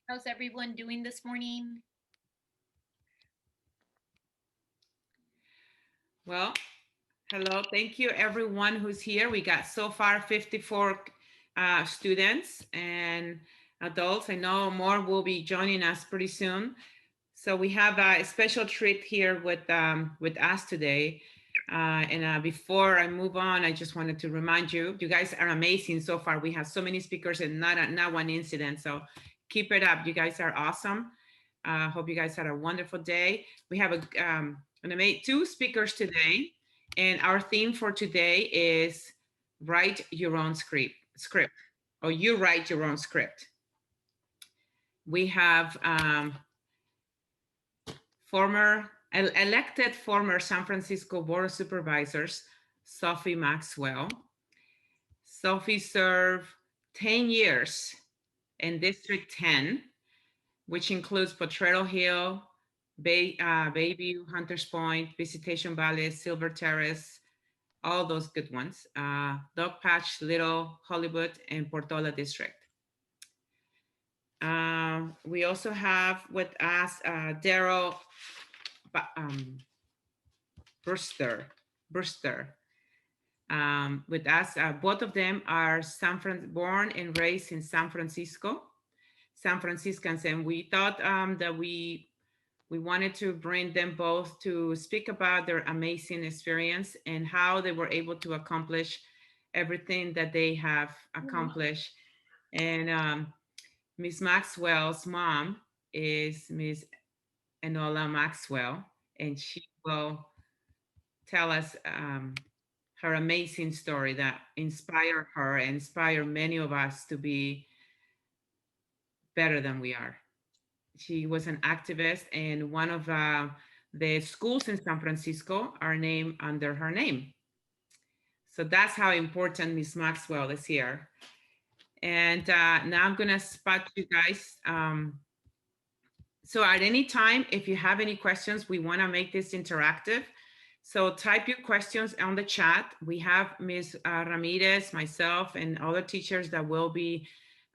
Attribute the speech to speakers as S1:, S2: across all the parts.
S1: How's everyone doing this morning?
S2: Well, hello. Thank you, everyone who's here. We got so far 54 students and adults. I know more will be joining us pretty soon. So we have a special treat here with us today. And before I move on, I just wanted to remind you, you guys are amazing so far. We have so many speakers and not one incident. So keep it up. You guys are awesome. Hope you guys had a wonderful day. We have two speakers today, and our theme for today is write your own script, or you write your own script. We have elected former San Francisco Board of Supervisors, Sophie Maxwell. Sophie served 10 years in District 10, which includes Potrero Hill, Bayview, Hunters Point, Visitation Valley, Silver Terrace, all those good ones. Dog Patch, Little Hollywood, and Portola District. We also have with us Darryl um, Brewster. Brewster. With us, both of them are born and raised in San Francisco, San Franciscans, and we thought that we wanted to bring them both to speak about their amazing experience and how they were able to accomplish everything that they have accomplished. And Miss Maxwell's mom is Miss Enola Maxwell, and she will tell us her amazing story that inspired her and inspired many of us to be better than we are. She was an activist, and one of the schools in San Francisco are named under her name. So that's how important Miss Maxwell is here. And now I'm going to spot you guys. So at any time, if you have any questions, we want to make this interactive. So type your questions on the chat. We have Ms. Ramirez, myself, and other teachers that will be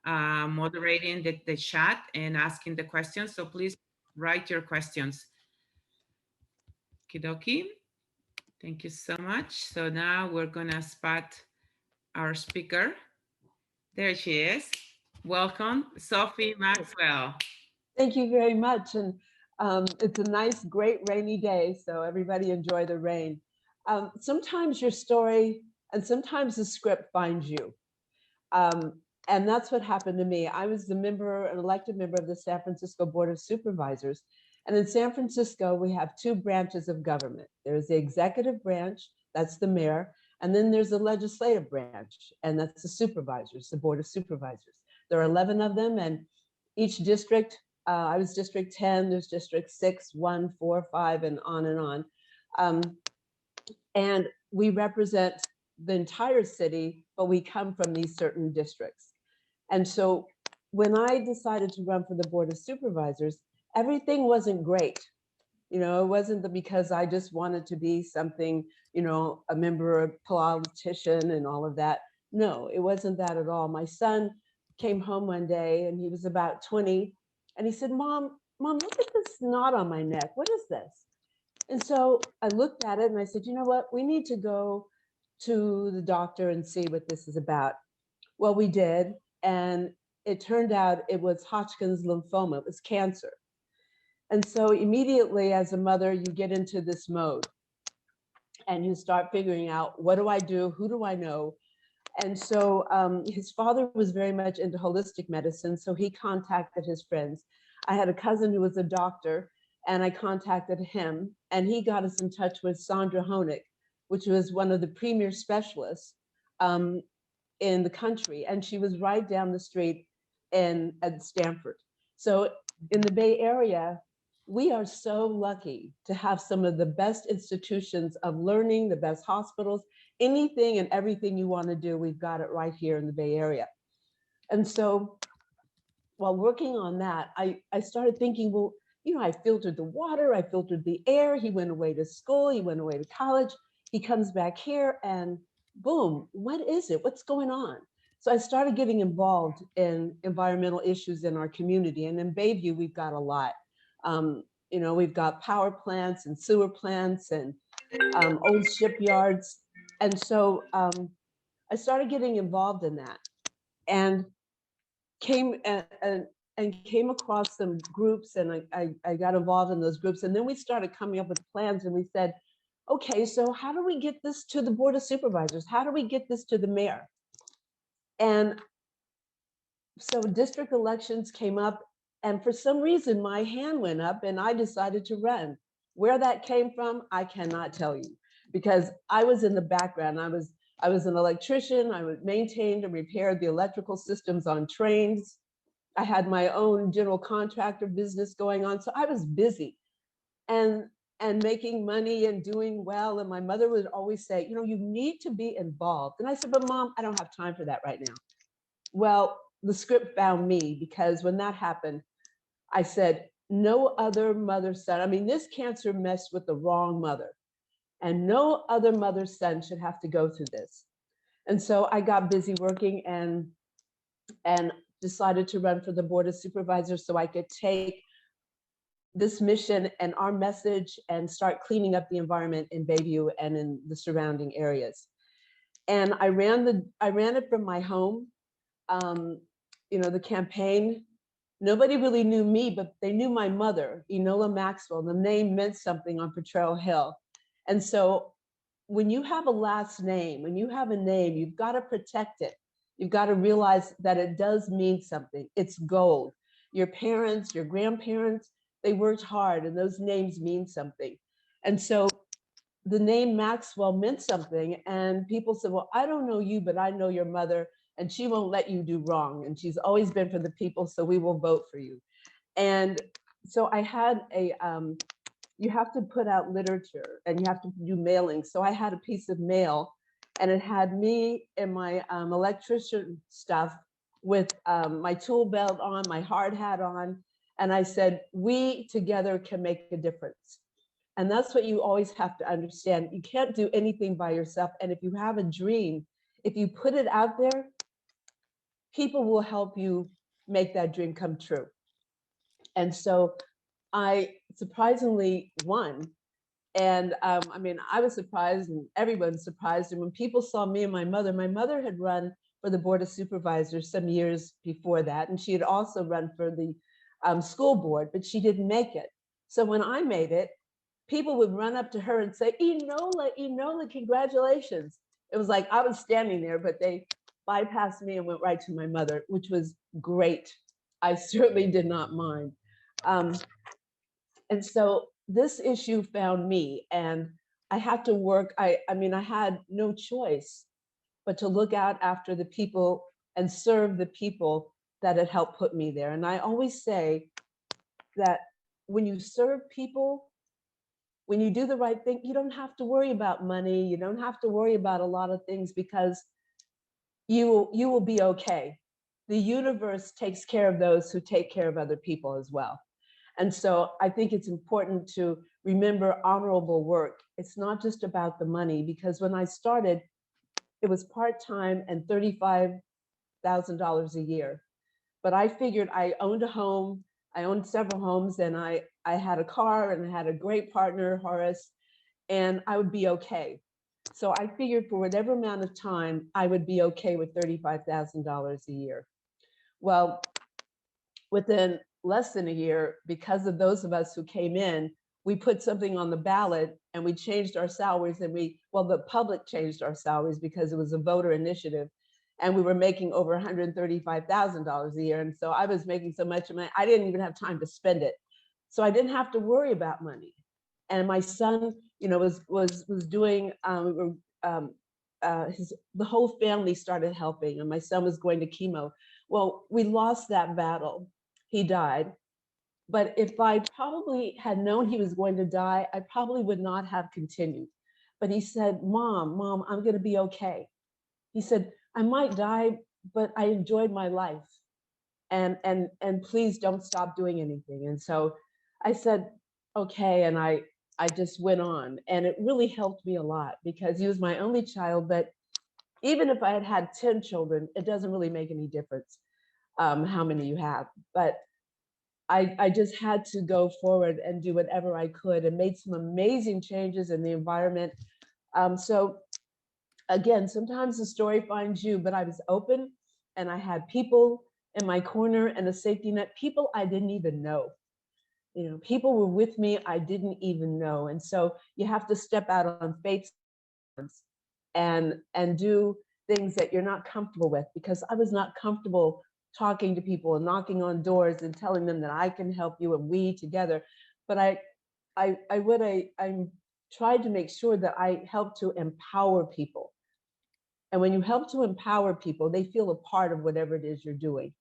S2: moderating the chat and asking the questions. So please write your questions. Kidoki, thank you so much. So now we're gonna spot our speaker. There she is. Welcome, Sophie Maxwell.
S3: Thank you very much. And it's a nice, great rainy day, so everybody enjoy the rain. Sometimes your story and sometimes the script finds you. Um, and that's what happened to me. I was an elected member of the San Francisco Board of Supervisors. And in San Francisco, we have two branches of government. There's the executive branch, that's the mayor, and then there's the legislative branch, and that's the supervisors, the Board of Supervisors. There are 11 of them, and each district, I was District 10, there's District 6, 1, 4, 5, and on and on. Um, and we represent the entire city, but we come from these certain districts. And so when I decided to run for the Board of Supervisors, everything wasn't great. You know, it wasn't because I just wanted to be something, you know, a member, a politician and all of that. No, it wasn't that at all. My son came home one day and he was about 20 and he said, Mom, look at this knot on my neck. What is this? And so I looked at it and I said, you know what? We need to go to the doctor and see what this is about. Well, we did. And it turned out it was Hodgkin's lymphoma, it was cancer. And so immediately as a mother, you get into this mode and you start figuring out, what do I do? Who do I know? And so his father was very much into holistic medicine. So he contacted his friends. I had a cousin who was a doctor and I contacted him and he got us in touch with Sandra Honig, which was one of the premier specialists um, in the country. And she was right down the street at Stanford. So in the Bay Area, we are so lucky to have some of the best institutions of learning, the best hospitals, anything and everything you want to do, we've got it right here in the Bay Area. And so while working on that, I started thinking, well, you know, I filtered the water, I filtered the air. He went away to school, he went away to college, he comes back here and boom, what is it? What's going on? So I started getting involved in environmental issues in our community. And in Bayview, we've got a lot. We've got power plants and sewer plants and old shipyards. And so I started getting involved in that and came and came across some groups, and I got involved in those groups. And then we started coming up with plans, and we said, okay, so how do we get this to the Board of Supervisors? How do we get this to the mayor? And so district elections came up, and for some reason my hand went up and I decided to run. Where that came from, I cannot tell you, because I was in the background. I was an electrician. I maintained and repaired the electrical systems on trains. I had my own general contractor business going on. So I was busy and making money and doing well. And my mother would always say, you need to be involved. And I said, but Mom, I don't have time for that right now. Well, the script found me, because when that happened, I said, no other mother's son. I mean, this cancer messed with the wrong mother, and no other mother's son should have to go through this. And so I got busy working and decided to run for the Board of Supervisors so I could take this mission and our message and start cleaning up the environment in Bayview and in the surrounding areas. And I ran it from my home. The campaign, nobody really knew me, but they knew my mother, Enola Maxwell. The name meant something on Potrero Hill. And so when you have a last name, when you have a name, you've got to protect it. You've got to realize that it does mean something. It's gold. Your parents, your grandparents, they worked hard, and those names mean something. And so the name Maxwell meant something. And people said, well, I don't know you, but I know your mother, and she won't let you do wrong. And she's always been for the people, so we will vote for you. And so I had you have to put out literature and you have to do mailings. So I had a piece of mail, and it had me and my electrician stuff with my tool belt on, my hard hat on. And I said, we together can make a difference. And that's what you always have to understand. You can't do anything by yourself. And if you have a dream, if you put it out there, people will help you make that dream come true. And so I surprisingly won. And I was surprised, and everyone's surprised. And when people saw me and my mother had run for the Board of Supervisors some years before that. And she had also run for the school board, but she didn't make it. So when I made it, people would run up to her and say, Enola, congratulations. It was like I was standing there, but they bypassed me and went right to my mother, which was great. I certainly did not mind. And so this issue found me, and I had to work. I had no choice but to look out after the people and serve the people that had helped put me there. And I always say that when you serve people, when you do the right thing, you don't have to worry about money. You don't have to worry about a lot of things, because you will be okay. The universe takes care of those who take care of other people as well. And so I think it's important to remember honorable work. It's not just about the money, because when I started, it was part-time and $35,000 a year. But I figured I owned a home, I owned several homes, and I had a car, and I had a great partner, Horace, and I would be okay. So I figured for whatever amount of time, I would be okay with $35,000 a year. Well, within less than a year, because of those of us who came in, we put something on the ballot and we changed our salaries, and the public changed our salaries because it was a voter initiative, and we were making over $135,000 a year. And so I was making so much money, I didn't even have time to spend it. So I didn't have to worry about money. And my son, was doing, the whole family started helping, and my son was going to chemo. Well, we lost that battle. He died. But if I probably had known he was going to die, I probably would not have continued. But he said, Mom, I'm going to be okay. He said, I might die, but I enjoyed my life. And please don't stop doing anything. And so I said, okay. And I just went on. And it really helped me a lot, because he was my only child. But even if I had had 10 children, it doesn't really make any difference how many you have. But I just had to go forward and do whatever I could and made some amazing changes in the environment. So again, sometimes the story finds you, but I was open and I had people in my corner and a safety net, people I didn't even know. You know, people were with me I didn't even know. And so you have to step out on faith and do things that you're not comfortable with, because I was not comfortable talking to people and knocking on doors and telling them that I can help you and we together. But I tried to make sure that I helped to empower people. And when you help to empower people, they feel a part of whatever it is you're doing.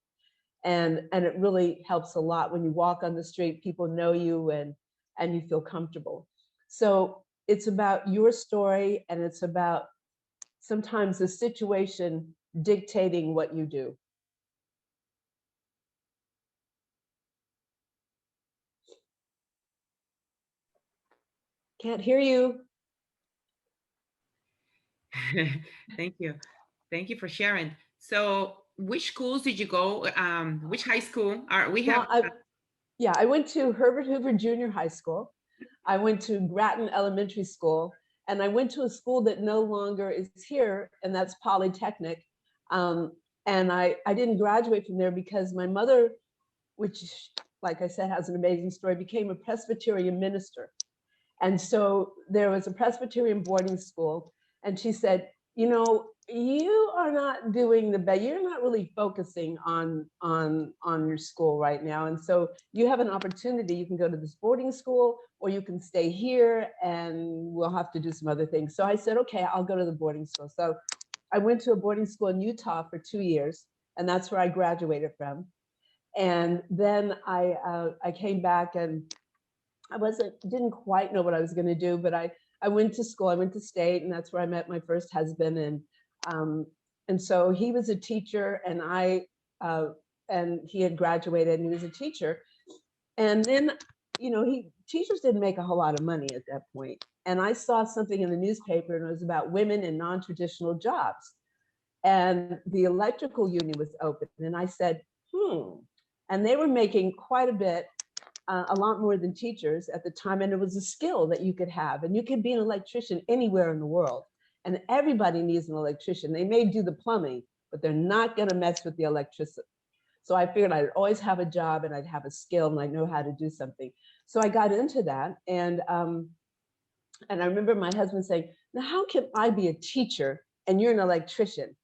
S3: And it really helps a lot when you walk on the street, people know you and you feel comfortable. So it's about your story, and it's about sometimes the situation dictating what you do. Can't hear you.
S2: Thank you. Thank you for sharing. So which schools did you go? Which high school are we have?
S3: Well, I went to Herbert Hoover Junior High School. I went to Grattan Elementary School, and I went to a school that no longer is here, and that's Polytechnic. And I didn't graduate from there because my mother, which, like I said, has an amazing story, became a Presbyterian minister. And so there was a Presbyterian boarding school, and she said, you know, you are not doing the best. You're not really focusing on your school right now. And so you have an opportunity. You can go to this boarding school, or you can stay here, and we'll have to do some other things. So I said, okay, I'll go to the boarding school. So I went to a boarding school in Utah for 2 years, and that's where I graduated from. And then I came back, and I didn't quite know what I was going to do, but I went to school. I went to state, and that's where I met my first husband. And so he was a teacher, and he had graduated, and he was a teacher. And then, you know, teachers didn't make a whole lot of money at that point. And I saw something in the newspaper, and it was about women in non-traditional jobs. And the electrical union was open, and I said, and they were making quite a bit. A lot more than teachers at the time, and it was a skill that you could have, and you could be an electrician anywhere in the world, and everybody needs an electrician. They may do the plumbing, but they're not going to mess with the electricity. So I figured I'd always have a job, and I'd have a skill, and I'd know how to do something. So I got into that, and I remember my husband saying, now how can I be a teacher and you're an electrician?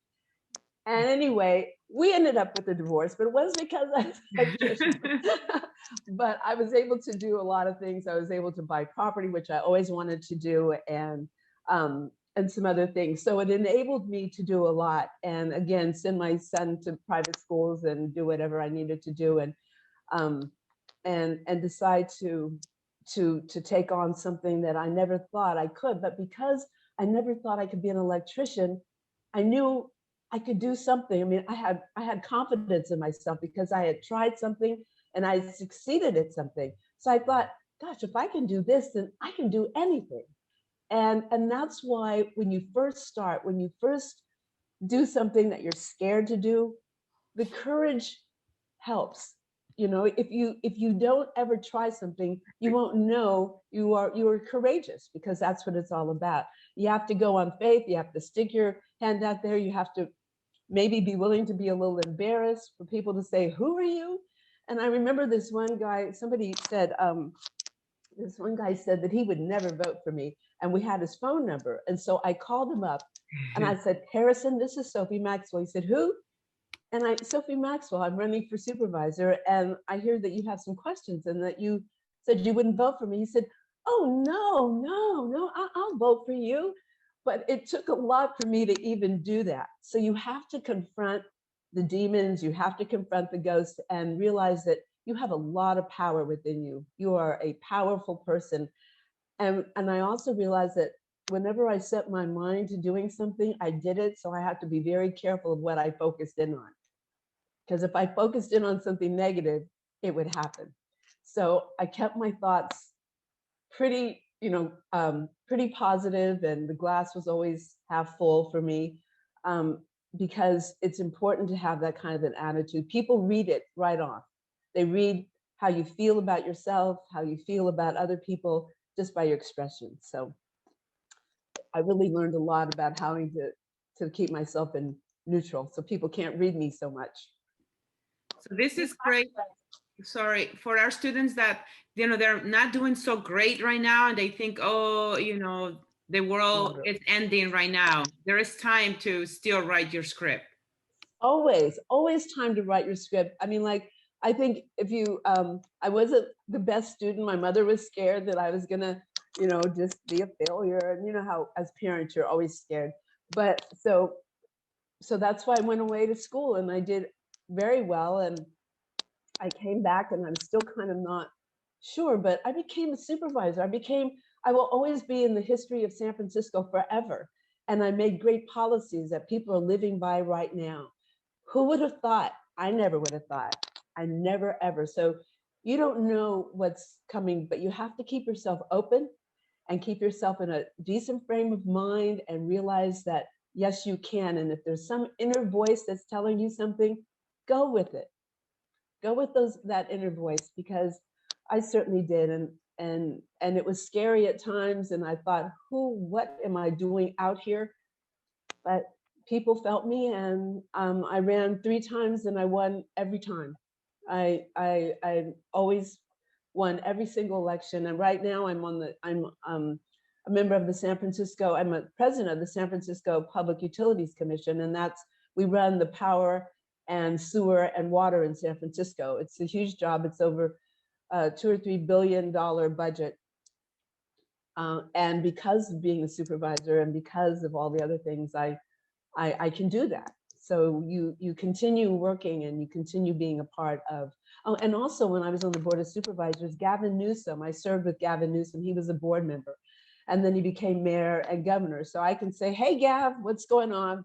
S3: And anyway, we ended up with a divorce, but it wasn't because I was an electrician. But I was able to do a lot of things. I was able to buy property, which I always wanted to do, and some other things. So it enabled me to do a lot. And again, send my son to private schools and do whatever I needed to do, and decide to take on something that I never thought I could. But because I never thought I could be an electrician, I knew I could do something. I mean, I had confidence in myself because I had tried something and I succeeded at something. So I thought, gosh, if I can do this, then I can do anything. And that's why when you first start, when you first do something that you're scared to do, the courage helps. You know, if you don't ever try something, you won't know you are courageous, because that's what it's all about. You have to go on faith. You have to stick your hand out there. You have to maybe be willing to be a little embarrassed for people to say, who are you? And I remember this one guy, this one guy said that he would never vote for me, and we had his phone number. And so I called him up and I said, Harrison, this is Sophie Maxwell. He said, who? And Sophie Maxwell, I'm running for supervisor, and I hear that you have some questions and that you said you wouldn't vote for me. He said, oh, no, I'll vote for you. But it took a lot for me to even do that. So you have to confront the demons, you have to confront the ghosts, and realize that you have a lot of power within you. You are a powerful person. And I also realized that whenever I set my mind to doing something, I did it. So I have to be very careful of what I focused in on. Because if I focused in on something negative, it would happen. So I kept my thoughts pretty, pretty positive, and the glass was always half full for me. because it's important to have that kind of an attitude. People read it right off. They read how you feel about yourself, how you feel about other people, just by your expression. So I really learned a lot about how to keep myself in neutral so people can't read me so much.
S2: So this is great. Sorry, for our students that, they're not doing so great right now and they think, oh, the world is ending right now. There is time to still write your script.
S3: Always time to write your script. I mean, like, I think if you, I wasn't the best student. My mother was scared that I was gonna, just be a failure. And you know how as parents, you're always scared. But so that's why I went away to school and I did very well. And I came back and I'm still kind of not sure, but I became a supervisor. I will always be in the history of San Francisco forever. And I made great policies that people are living by right now. Who would have thought? I never would have thought. I never, ever. So you don't know what's coming, but you have to keep yourself open and keep yourself in a decent frame of mind and realize that, yes, you can. And if there's some inner voice that's telling you something, go with it. Go with that inner voice, because I certainly did. And it was scary at times. And I thought, what am I doing out here? But people felt me, and I ran 3 times and I won every time. I always won every single election. And right now I'm a member of the I'm a president of the San Francisco Public Utilities Commission. And we run the power and sewer and water in San Francisco. It's a huge job. It's over $2 or $3 billion budget. And because of being a supervisor and because of all the other things, I can do that. So you continue working and you continue being a part of. Oh, and also when I was on the Board of Supervisors, Gavin Newsom, I served with Gavin Newsom. He was a board member. And then he became mayor and governor. So I can say, hey, Gav, what's going on?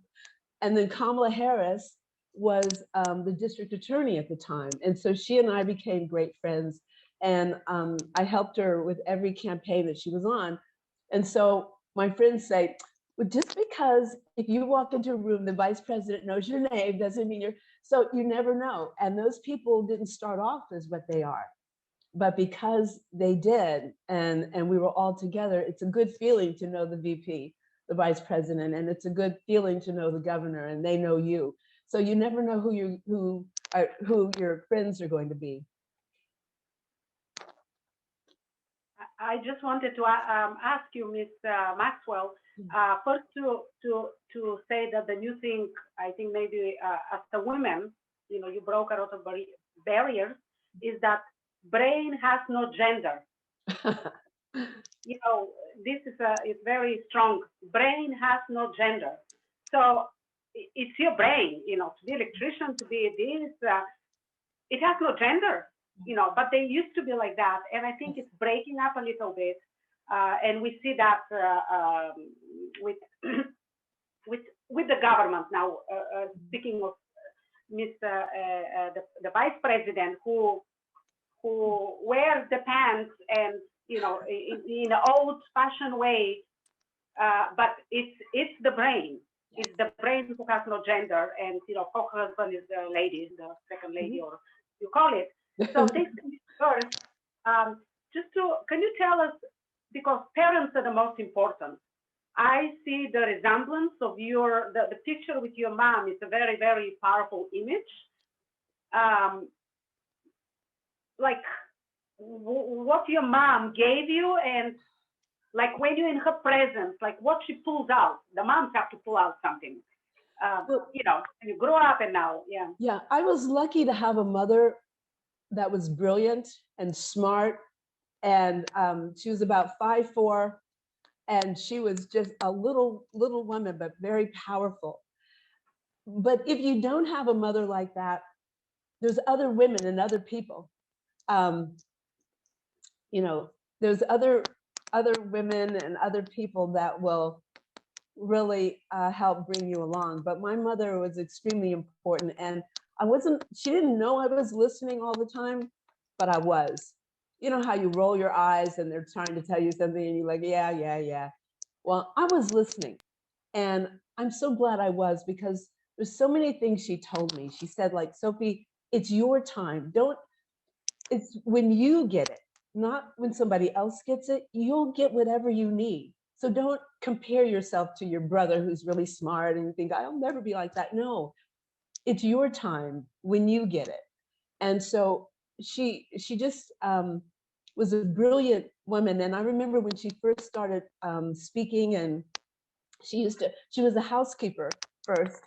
S3: And then Kamala Harris was the district attorney at the time. And so she and I became great friends. And I helped her with every campaign that she was on. And so my friends say, well, just because if you walk into a room, the vice president knows your name doesn't mean so you never know. And those people didn't start off as what they are. But because they did, and we were all together, it's a good feeling to know the VP, the vice president, and it's a good feeling to know the governor, and they know you. So you never know who your friends are going to be.
S4: I just wanted to ask you, Ms. Maxwell, first to say that the new thing, I think maybe as a woman, you broke a lot of barriers, is that brain has no gender. This is it's very strong. Brain has no gender. So it's your brain, to be electrician, to be this, it has no gender, but they used to be like that. And I think it's breaking up a little bit. And we see that with the government now, speaking of Mr. The vice president who wears the pants and, in an old-fashioned way, but it's the brain. It's the brain who has no gender, and co-husband is the lady, the second lady, or you call it. So this first, can you tell us, because parents are the most important. I see the resemblance of the picture with your mom is a very, very powerful image. Like what your mom gave you, and like when you're in her presence, like what she pulls out. The moms have to pull out something. You grow up and now, yeah.
S3: Yeah, I was lucky to have a mother that was brilliant and smart, and she was about 5'4", and she was just a little woman, but very powerful. But if you don't have a mother like that, there's other women and other people. There's other women and other people that will really help bring you along. But my mother was extremely important, and she didn't know I was listening all the time, but I was. You know how you roll your eyes and they're trying to tell you something and you're like, yeah. Well, I was listening. And I'm so glad I was, because there's so many things she told me. She said, like, Sophie, it's your time. It's when you get it, not when somebody else gets it. You'll get whatever you need. So don't compare yourself to your brother who's really smart and you think, I'll never be like that. No, it's your time when you get it. And so she just was a brilliant woman. And I remember when she first started speaking, and she was a housekeeper first,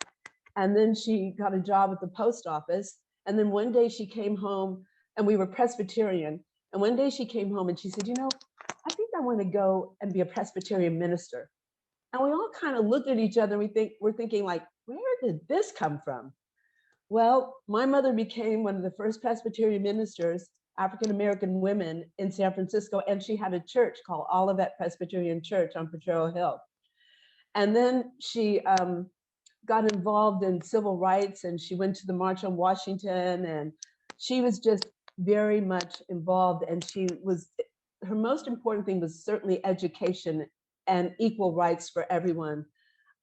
S3: and then she got a job at the post office. And then one day she came home, and we were Presbyterian. And one day she came home and she said, I think I want to go and be a Presbyterian minister. And we all kind of looked at each other and we're thinking, like, where did this come from? Well, my mother became one of the first Presbyterian ministers, African-American women in San Francisco. And she had a church called Olivet Presbyterian Church on Potrero Hill. And then she got involved in civil rights, and she went to the March on Washington, and she was just very much involved. And her most important thing was certainly education and equal rights for everyone.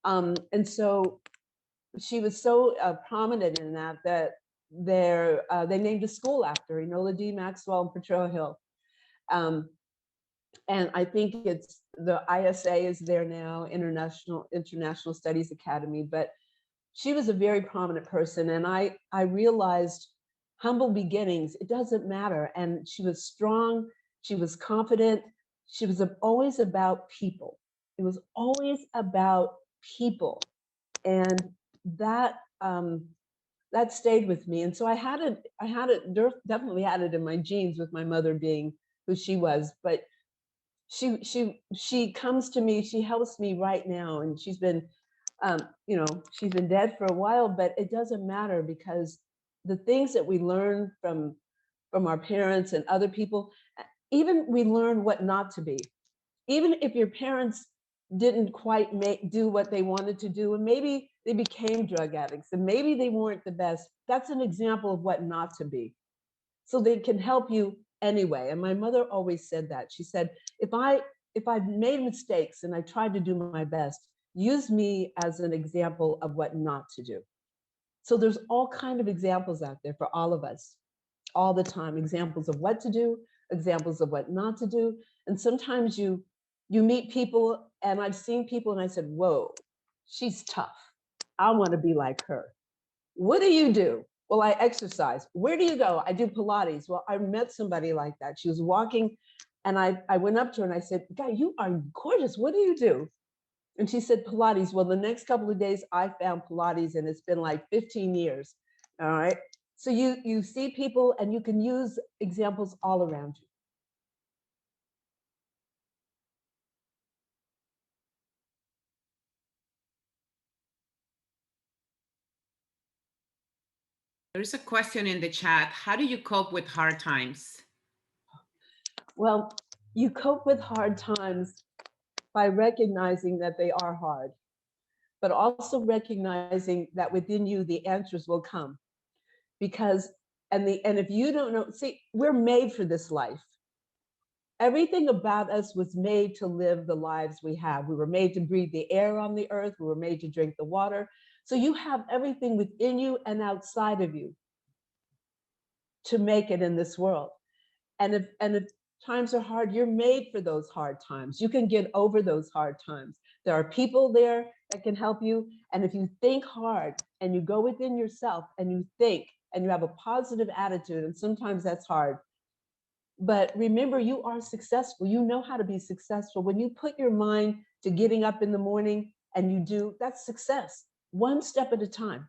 S3: And so she was so prominent in that they named a school after her, Enola D. Maxwell and Potrero Hill. And I think it's the ISA is there now, International Studies Academy. But she was a very prominent person, and I realized humble beginnings, it doesn't matter. And she was strong, she was confident, she was always about people. It was always about people, and that stayed with me. And so I definitely had it in my genes, with my mother being who she was. But she comes to me, she helps me right now, and she's been she's been dead for a while, but it doesn't matter, because the things that we learn from our parents and other people, even we learn what not to be. Even if your parents didn't quite do what they wanted to do, and maybe they became drug addicts, and maybe they weren't the best, that's an example of what not to be. So they can help you anyway. And my mother always said that. She said, if I've made mistakes and I tried to do my best, use me as an example of what not to do. So there's all kind of examples out there for all of us, all the time, examples of what to do, examples of what not to do. And sometimes you meet people, and I've seen people and I said, whoa, she's tough. I want to be like her. What do you do? Well, I exercise. Where do you go? I do Pilates. Well, I met somebody like that. She was walking, and I went up to her and I said, God, you are gorgeous. What do you do? And she said, Pilates. Well, the next couple of days I found Pilates, and it's been like 15 years. All right. So you see people, and you can use examples all around you.
S2: There's a question in the chat. How do you cope with hard times?
S3: Well, you cope with hard times by recognizing that they are hard, but also recognizing that within you, the answers will come. Because, and if you don't know, see, we're made for this life. Everything about us was made to live the lives we have. We were made to breathe the air on the earth. We were made to drink the water. So you have everything within you and outside of you to make it in this world. And if times are hard, you're made for those hard times. You can get over those hard times. There are people there that can help you. And if you think hard and you go within yourself and you think and you have a positive attitude, and sometimes that's hard, but remember, you are successful. You know how to be successful. When you put your mind to getting up in the morning and you do, that's success, one step at a time.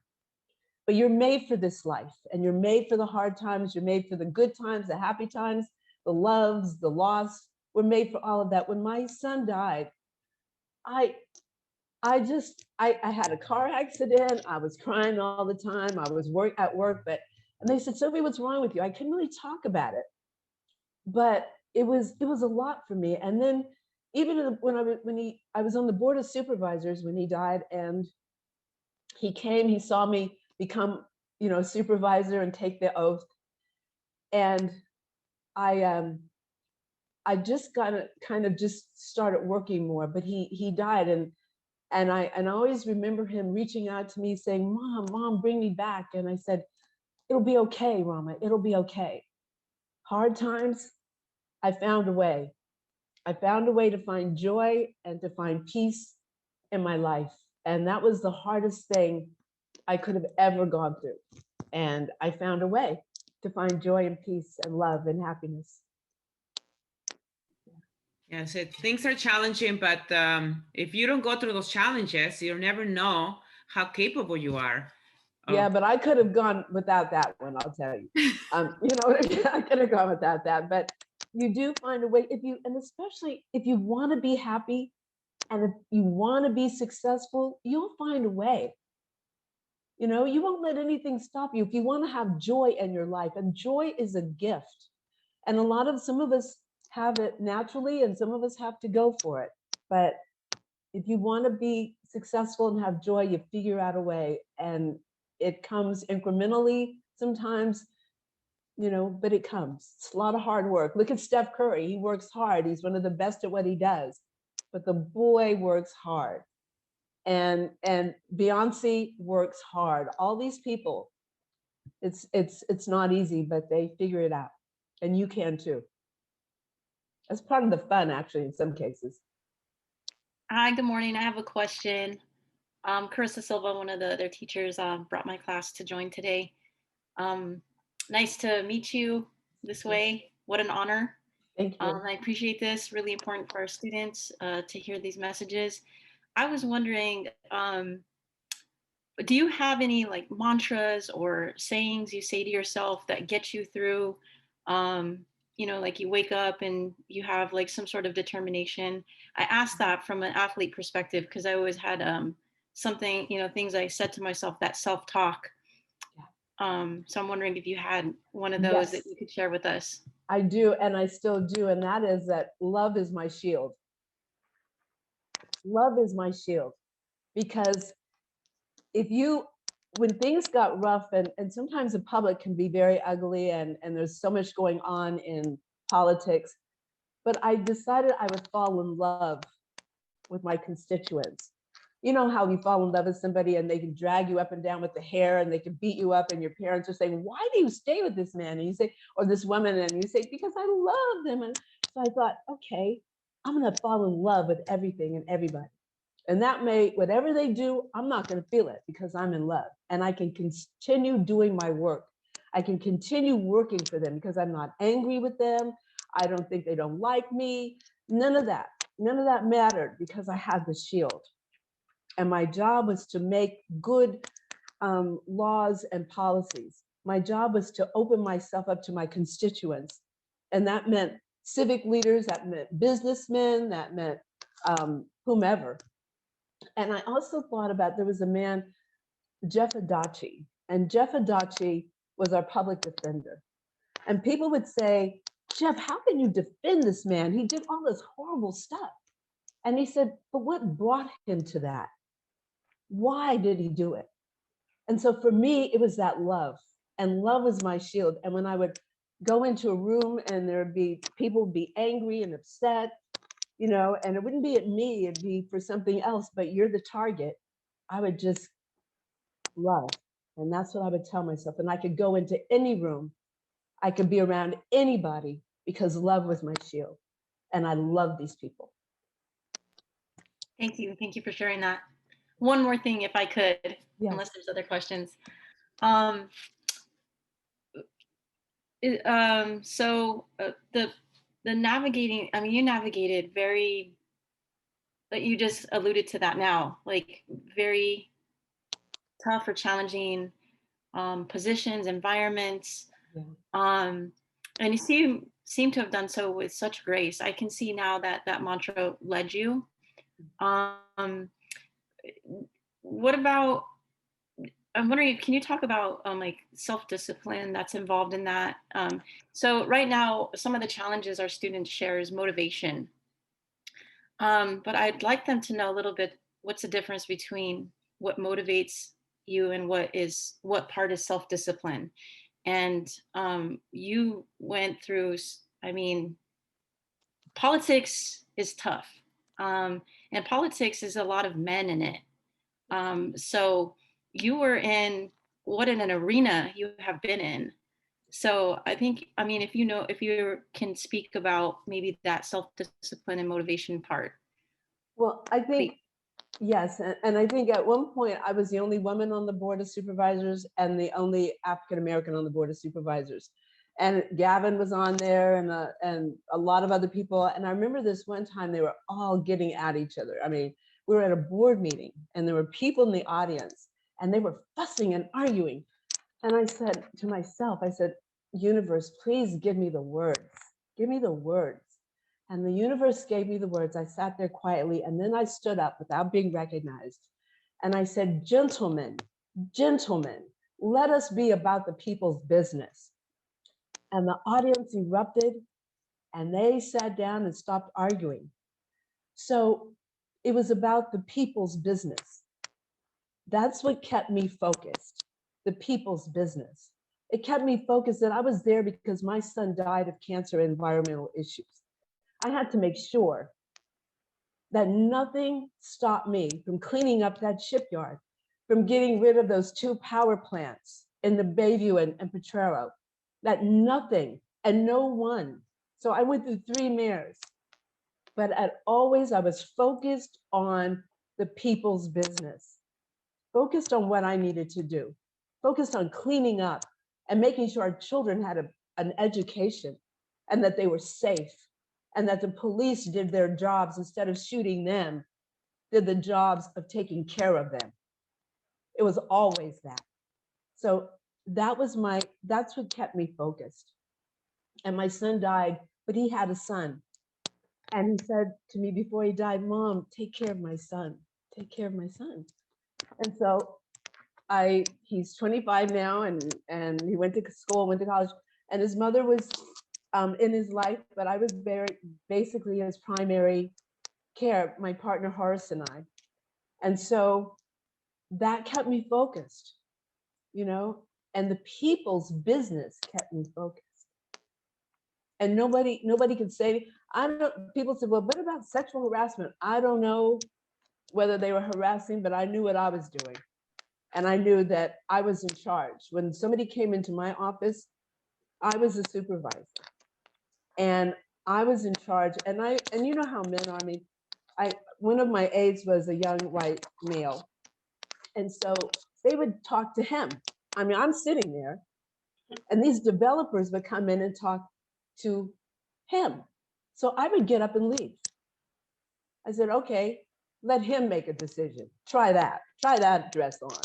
S3: But you're made for this life, and you're made for the hard times. You're made for the good times, the happy times, the loves, the loss. We're made for all of that. When my son died, I had a car accident. I was crying all the time. I was at work, and they said, Sophie, what's wrong with you? I couldn't really talk about it, but it was a lot for me. And then even when I was on the board of supervisors when he died, and he came, he saw me become, supervisor and take the oath. And I just got to kind of just started working more, but he died. And I always remember him reaching out to me saying, Mom, bring me back. And I said, it'll be okay, Rama, it'll be okay. Hard times, I found a way. I found a way to find joy and to find peace in my life. And that was the hardest thing I could have ever gone through. And I found a way to find joy and peace and love and happiness.
S2: Yes, things are challenging, but if you don't go through those challenges, you'll never know how capable you are.
S3: Yeah, but I could have gone without that one, I'll tell you. You know, I could have gone without that, but you do find a way and especially if you want to be happy and if you want to be successful, you'll find a way. You know, you won't let anything stop you if you want to have joy in your life, and joy is a gift. And some of us have it naturally and some of us have to go for it. But if you want to be successful and have joy, you figure out a way, and it comes incrementally sometimes, you know, but it comes. It's a lot of hard work. Look at Steph Curry. He works hard. He's one of the best at what he does, but the boy works hard. And Beyonce works hard. All these people, it's not easy, but they figure it out, and you can too. That's part of the fun, actually, in some cases.
S1: Hi, good morning. I have a question. Carissa Silva, one of the other teachers, brought my class to join today. Nice to meet you this way. What an honor.
S3: Thank you.
S1: I appreciate this. Really important for our students to hear these messages. I was wondering, do you have any like mantras or sayings you say to yourself that get you through, you know, like you wake up and you have like some sort of determination? I asked that from an athlete perspective because I always had something, you know, things I said to myself, that self-talk. So I'm wondering if you had one of those that you could share with us.
S3: I do, and I still do, and that is that love is my shield. Love is my shield, because when things got rough, and sometimes the public can be very ugly, and there's so much going on in politics, but I decided I would fall in love with my constituents. You know how you fall in love with somebody and they can drag you up and down with the hair and they can beat you up, and your parents are saying, why do you stay with this man? And you say, or this woman, and you say, because I love them. And so I thought, okay, I'm gonna fall in love with everything and everybody. And that may, whatever they do, I'm not gonna feel it because I'm in love. And I can continue doing my work. I can continue working for them because I'm not angry with them. I don't think they don't like me. None of that mattered because I had the shield. And my job was to make good laws and policies. My job was to open myself up to my constituents. And that meant civic leaders, that meant businessmen, that meant whomever. And I also thought about, there was a man, Jeff Adachi, and Jeff Adachi was our public defender. And people would say, Jeff, how can you defend this man? He did all this horrible stuff. And he said, but what brought him to that? Why did he do it? And so for me, it was that love, and love was my shield. And when I would go into a room and there'd be people would be angry and upset, you know, and it wouldn't be at me, it'd be for something else, but you're the target, I would just love. And that's what I would tell myself. And I could go into any room, I could be around anybody because love was my shield. And I love these people.
S1: Thank you. Thank you for sharing that. One more thing, if I could, unless there's other questions. So the navigating, I mean, you navigated very, but you just alluded to that now, like very tough or challenging positions, environments. And you seem to have done so with such grace. I can see now that that mantra led you. What about, I'm wondering, can you talk about like self-discipline that's involved in that? So right now, some of the challenges our students share is motivation. But I'd like them to know a little bit, what's the difference between what motivates you and what part is self-discipline? And you went through, I mean, politics is tough. and politics is a lot of men in it. So you were in what in an arena you have been in. So I think, I mean, if you know, if you can speak about maybe that self-discipline and motivation part.
S3: Well, I think, yes. And I think at one point I was the only woman on the board of supervisors and the only African-American on the board of supervisors. And Gavin was on there and a lot of other people. And I remember this one time they were all getting at each other. I mean, we were at a board meeting and there were people in the audience and they were fussing and arguing. And I said to myself, I said, universe, please give me the words. Give me the words. And the universe gave me the words. I sat there quietly and then I stood up without being recognized. And I said, gentlemen, gentlemen, let us be about the people's business. And the audience erupted and they sat down and stopped arguing. So it was about the people's business. That's what kept me focused, the people's business. It kept me focused that I was there because my son died of cancer and environmental issues. I had to make sure that nothing stopped me from cleaning up that shipyard, from getting rid of those 2 power plants in the Bayview and Potrero, that nothing and no one. So I went through 3 mayors, but always I was focused on the people's business, focused on what I needed to do, focused on cleaning up and making sure our children had an education and that they were safe and that the police did their jobs instead of shooting them, did the jobs of taking care of them. It was always that. So that's what kept me focused. And my son died, but he had a son. And he said to me before he died, Mom, take care of my son, take care of my son. And so he's 25 now and he went to school, went to college, and his mother was in his life, but I was basically his primary care, my partner Horace and I. And so that kept me focused, you know, and the people's business kept me focused. And nobody could say, people said, well, what about sexual harassment? I don't know whether they were harassing, but I knew what I was doing. And I knew that I was in charge. When somebody came into my office, I was a supervisor. And I was in charge. And you know how men are. I mean, one of my aides was a young white male. And so they would talk to him. I mean, I'm sitting there and these developers would come in and talk to him. So I would get up and leave. I said, okay, let him make a decision. Try that dress on.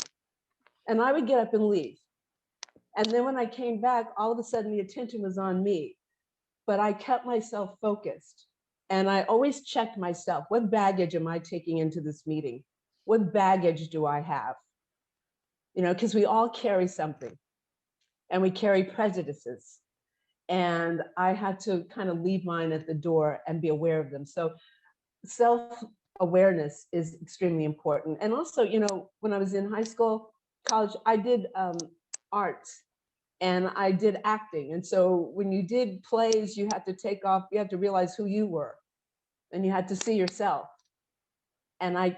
S3: And I would get up and leave. And then when I came back, all of a sudden the attention was on me. But I kept myself focused. And I always checked myself. What baggage am I taking into this meeting? What baggage do I have? You know, because we all carry something and we carry prejudices. And I had to kind of leave mine at the door and be aware of them. So self-awareness is extremely important. And also, you know, when I was in high school, college, I did arts and I did acting. And so when you did plays, you had to realize who you were and you had to see yourself. And I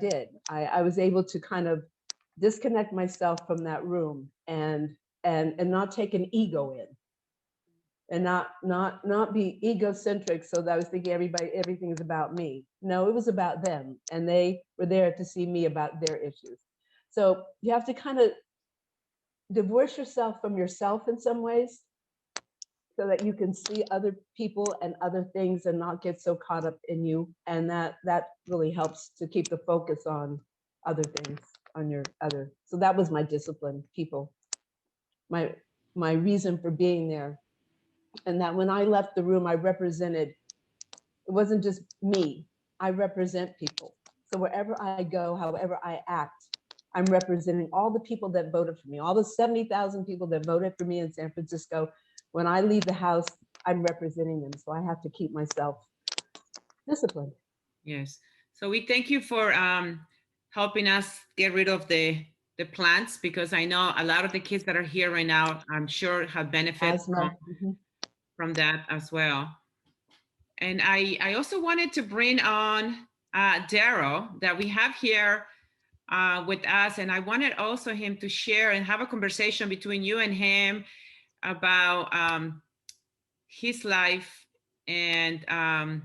S3: did. I was able to kind of disconnect myself from that room and not take an ego in and not be egocentric so that I was thinking everything is about me. No, it was about them and they were there to see me about their issues. So you have to kind of divorce yourself from yourself in some ways so that you can see other people and other things and not get so caught up in you. And that really helps to keep the focus on other things, on your other. So that was my discipline, people, my reason for being there. And that when I left the room, I represented, it wasn't just me, I represent people. So wherever I go, however I act, I'm representing all the people that voted for me, all the 70,000 people that voted for me in San Francisco. When I leave the house, I'm representing them. So I have to keep myself disciplined.
S2: Yes. So we thank you for helping us get rid of the plants, because I know a lot of the kids that are here right now, I'm sure have benefited from that as well. And I also wanted to bring on Darryl that we have here with us, and I wanted also him to share and have a conversation between you and him about his life and as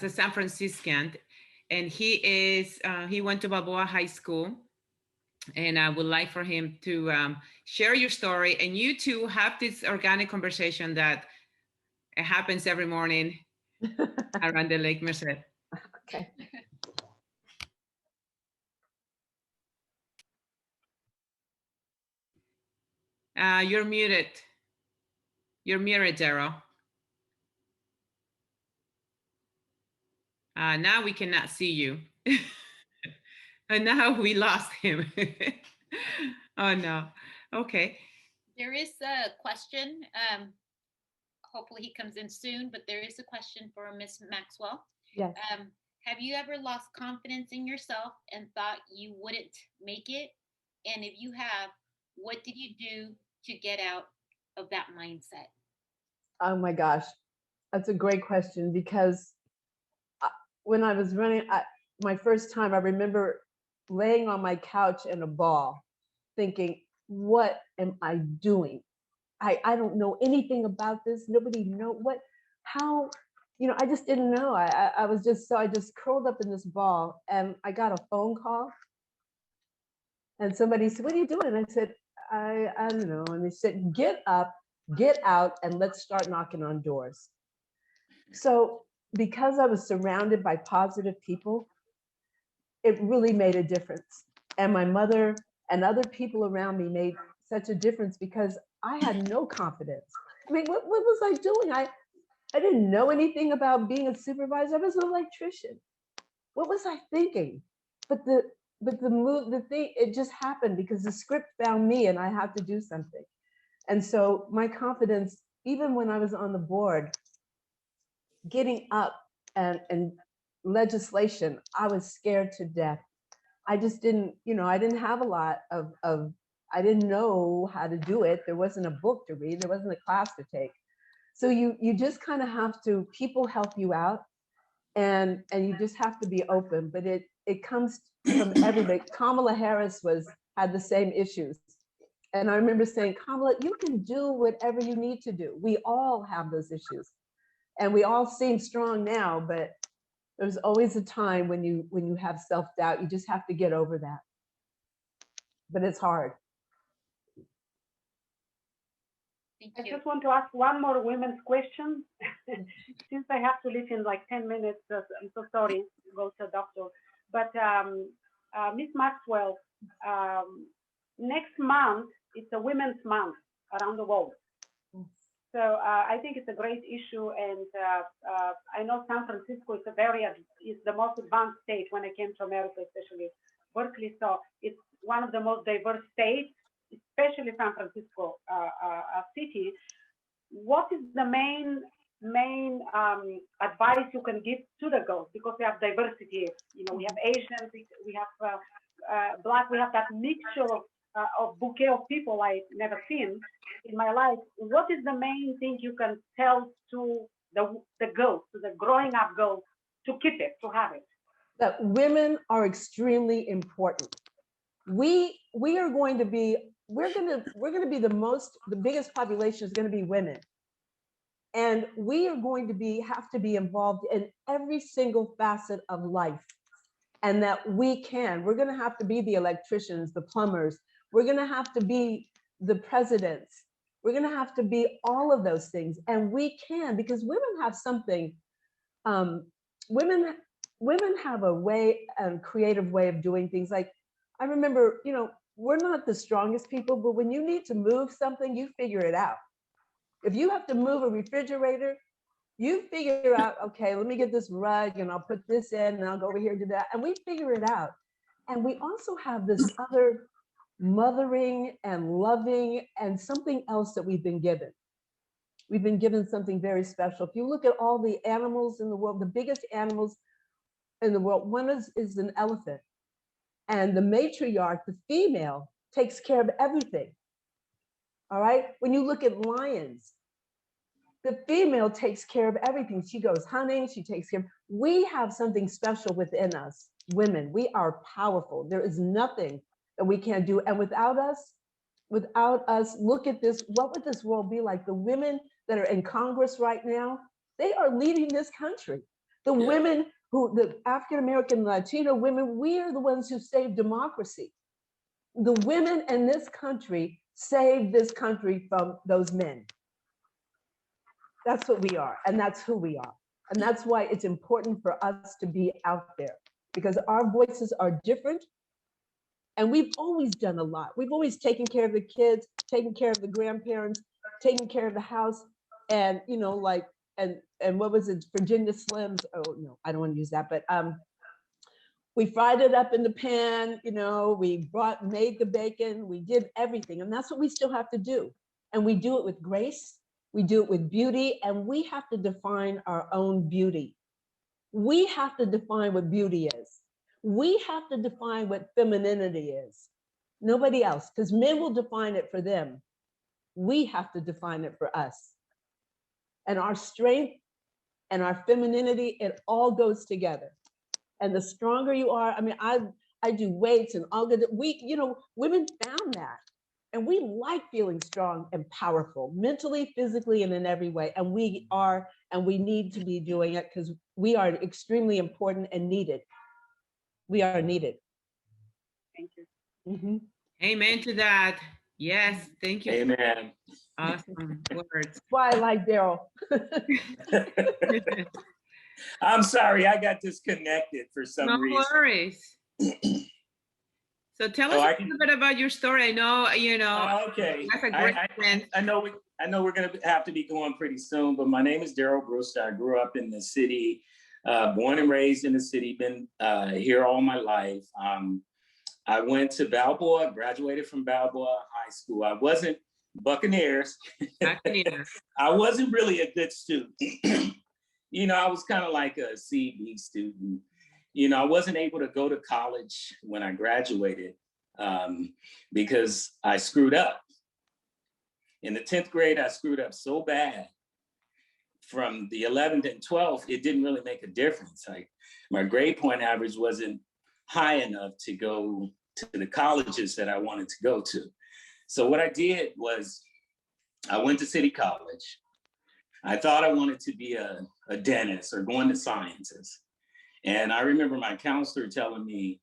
S2: a San Franciscan. And he went to Balboa High School, and I would like for him to share your story, and you two have this organic conversation that happens every morning around the Lake Merced.
S3: Okay.
S2: You're muted. You're muted, Darryl. Now we cannot see you. And now we lost him. Oh no. Okay.
S5: There is a question. Hopefully he comes in soon, but there is a question for Miss Maxwell.
S3: Yes.
S5: Have you ever lost confidence in yourself and thought you wouldn't make it? And if you have, what did you do to get out of that mindset?
S3: Oh my gosh, that's a great question, because when I was running, my first time, I remember laying on my couch in a ball thinking, what am I doing? I don't know anything about this. Nobody know how, I just didn't know. I just curled up in this ball, and I got a phone call, and somebody said, what are you doing? I said, I don't know. And they said, get up, get out, and let's start knocking on doors. So because I was surrounded by positive people, it really made a difference. And my mother and other people around me made such a difference, because I had no confidence. I mean, what was I doing? I didn't know anything about being a supervisor. I was an electrician. What was I thinking? But the thing, it just happened because the script found me, and I had to do something. And so my confidence, even when I was on the board, getting up and legislation, I was scared to death. I just didn't, I didn't have a lot of I didn't know how to do it. There wasn't a book to read. There wasn't a class to take. So you just kind of have to, people help you out, and you just have to be open. But it comes from everybody. Kamala Harris had the same issues. And I remember saying, Kamala, you can do whatever you need to do. We all have those issues. And we all seem strong now, but there's always a time when you have self-doubt. You just have to get over that. But it's hard.
S5: Thank
S4: I
S5: you.
S4: just want to ask one more women's question. Since I have to leave in like 10 minutes, I'm so sorry, go to the doctor. But Miss Maxwell, next month, it's a Women's Month around the world. So I think it's a great issue, and I know San Francisco is the most advanced state when I came to America, especially Berkeley. So it's one of the most diverse states, especially San Francisco city. What is the main advice you can give to the girls? Because we have diversity. We have Asians, we have Black, we have that mixture of bouquet of people I've never seen in my life. What is the main thing you can tell to the girls, to the growing up girls, to keep it, to have it?
S3: That women are extremely important. We're going to be the biggest population is going to be women. And we are going to have to be involved in every single facet of life. And that we're going to have to be the electricians, the plumbers. We're going to have to be the presidents. We're going to have to be all of those things. And we can, because women have something, women have a creative way of doing things. Like, I remember, we're not the strongest people, but when you need to move something, you figure it out. If you have to move a refrigerator, you figure out, okay, let me get this rug and I'll put this in and I'll go over here and do that. And we figure it out. And we also have this other mothering and loving and something else that we've been given. We've been given something very special. If you look at all the animals in the world, the biggest animals in the world, one is an elephant. And the matriarch, the female, takes care of everything. All right. When you look at lions, The female takes care of everything. She goes hunting, she takes care. We have something special within us, women. We are powerful. There is nothing that we can't do. And without us, look at this, what would this world be like? The women that are in Congress right now, they are leading this country. The women the African-American, Latino women, we are the ones who saved democracy. The women in this country saved this country from those men. That's what we are, and that's who we are. And that's why it's important for us to be out there, because our voices are different. And we've always done a lot. We've always taken care of the kids, taken care of the grandparents, taken care of the house. And, you know, like, and what was it, Virginia Slims? Oh, no, I don't want to use that, but we fried it up in the pan, you know, we made the bacon, we did everything. And that's what we still have to do. And we do it with grace. We do it with beauty, and we have to define our own beauty. We have to define what beauty is. We have to define what femininity is. Nobody else, because men will define it for them. We have to define it for us. And our strength and our femininity, it all goes together. And the stronger you are, I mean, I do weights and all good. You know, women found that. And we like feeling strong and powerful, mentally, physically, and in every way. And we are, and we need to be doing it because we are extremely important and needed. We are needed.
S4: Thank you.
S3: Mm-hmm.
S2: Amen to that. Yes, thank you.
S6: Amen.
S2: Awesome words.
S3: That's why I like Darryl.
S6: I'm sorry, I got disconnected for some
S2: No
S6: reason.
S2: worries. So tell us a little bit about your story. I know, you know,
S6: Okay.
S2: that's a great friend.
S6: I know we're going to have to be going pretty soon, but my name is Darryl Brewster. I grew up in the city, born and raised in the city, been here all my life. I went to Balboa, graduated from Balboa High School. I wasn't Buccaneers. I wasn't really a good student. You know, I was kind of like a C/B student. You know, I wasn't able to go to college when I graduated because I screwed up. In the 10th grade, I screwed up so bad. From the 11th and 12th, it didn't really make a difference. My grade point average wasn't high enough to go to the colleges that I wanted to go to. So what I did was I went to City College. I thought I wanted to be a dentist or go into sciences. And I remember my counselor telling me,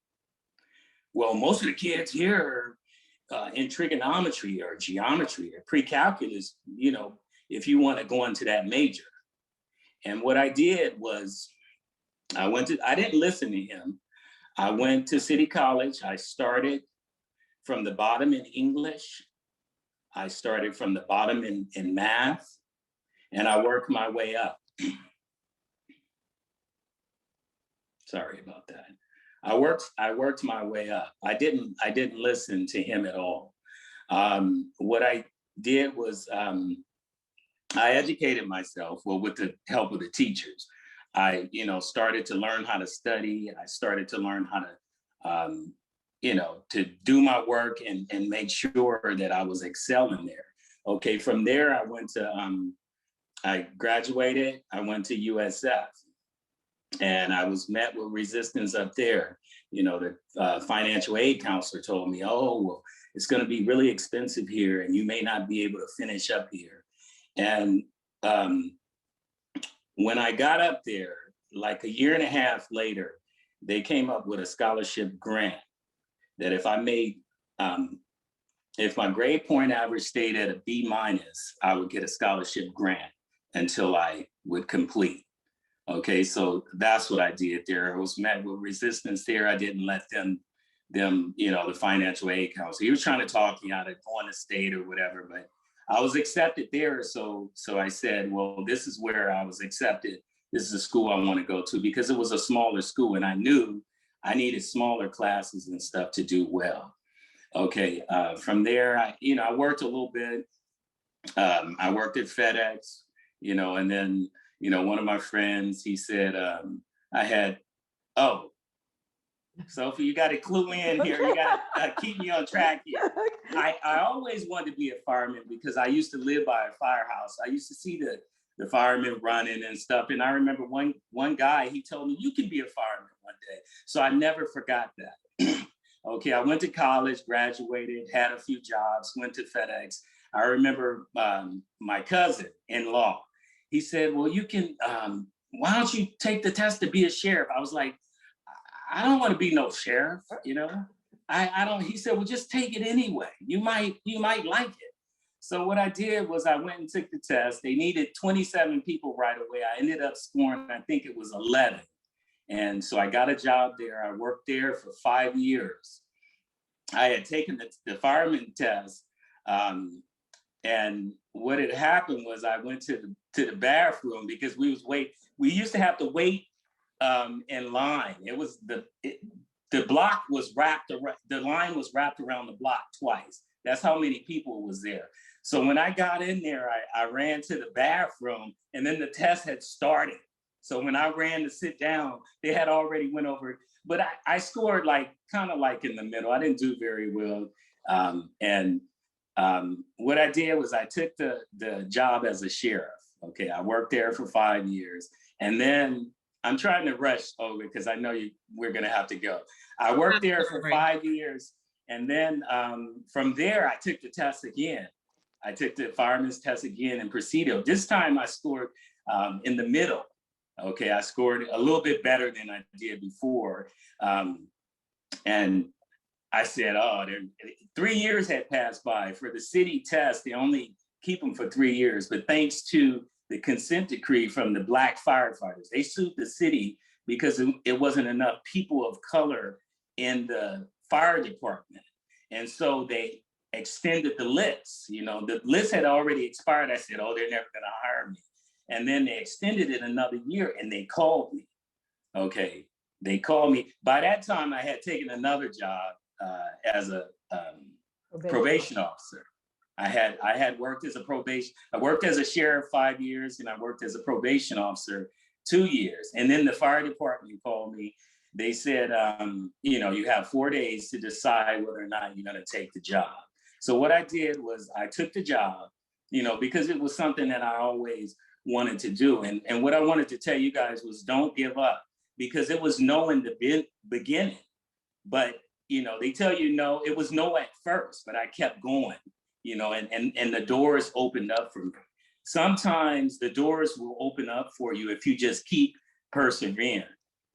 S6: well, most of the kids here are in trigonometry or geometry or pre-calculus, you know, if you want to go into that major. And what I did was I didn't listen to him. I went to City College. I started from the bottom in English. I started from the bottom in math, and I worked my way up. Sorry about that. I worked my way up. I didn't listen to him at all. What I did was I educated myself, well, with the help of the teachers. I, you know, started to learn how to study. I started to learn how to, you know, to do my work and make sure that I was excelling there. Okay, from there, I went to, I graduated, I went to USF. And I was met with resistance up there. You know, the financial aid counselor told me, oh, well, it's going to be really expensive here and you may not be able to finish up here. And when I got up there, like a year and a half later, they came up with a scholarship grant that if I made, if my grade point average stayed at a B-, I would get a scholarship grant until I would complete. Okay, so that's what I did there. I was met with resistance there. I didn't let them, you know, the financial aid council. He was trying to talk me out of going to state or whatever, but I was accepted there. So I said, well, this is where I was accepted. This is a school I want to go to because it was a smaller school and I knew I needed smaller classes and stuff to do well. Okay, from there, I worked a little bit. I worked at FedEx, you know, and then, you know, one of my friends, he said, Sophie, you got to clue in here. You got to keep me on track here. I always wanted to be a fireman because I used to live by a firehouse. I used to see the firemen running and stuff. And I remember one guy, he told me, you can be a fireman one day. So I never forgot that. Okay, I went to college, graduated, had a few jobs, went to FedEx. I remember my cousin-in-law, he said, well, you can, why don't you take the test to be a sheriff? I was like, I don't want to be no sheriff, you know? I don't, he said, well, just take it anyway. You might like it. So what I did was I went and took the test. They needed 27 people right away. I ended up scoring, I think it was 11. And so I got a job there. I worked there for 5 years. I had taken the fireman test. And what had happened was I went to the bathroom because we used to have to wait in line. It was the block was wrapped around, the line was wrapped around the block twice. That's how many people was there. So when I got in there, I ran to the bathroom and then the test had started. So when I ran to sit down, they had already went over it. But I scored kind of like in the middle. I didn't do very well. What I did was I took the job as a sheriff. Okay, I worked there for 5 years. And then I'm trying to rush over because I know we're gonna have to go. I worked there for 5 years. And then from there, I took the test again. I took the fireman's test again in Presidio. This time I scored in the middle. Okay, I scored a little bit better than I did before. And I said, oh, 3 years had passed by. For the city test, they only keep them for 3 years. But thanks to the consent decree from the Black firefighters, they sued the city because it wasn't enough people of color in the fire department. And so they extended the list. You know, the list had already expired. I said, oh, they're never gonna hire me. And then they extended it another year and they called me. Okay, they called me. By that time, I had taken another job as a probation officer. I had worked as a probation. I worked as a sheriff 5 years and I worked as a probation officer 2 years. And then the fire department called me. They said, you know, you have 4 days to decide whether or not you're gonna take the job. So what I did was I took the job, you know, because it was something that I always wanted to do. And what I wanted to tell you guys was don't give up, because it was no in the beginning. But, you know, they tell you no, it was no at first, but I kept going, you know, and the doors opened up for me. Sometimes the doors will open up for you if you just keep persevering.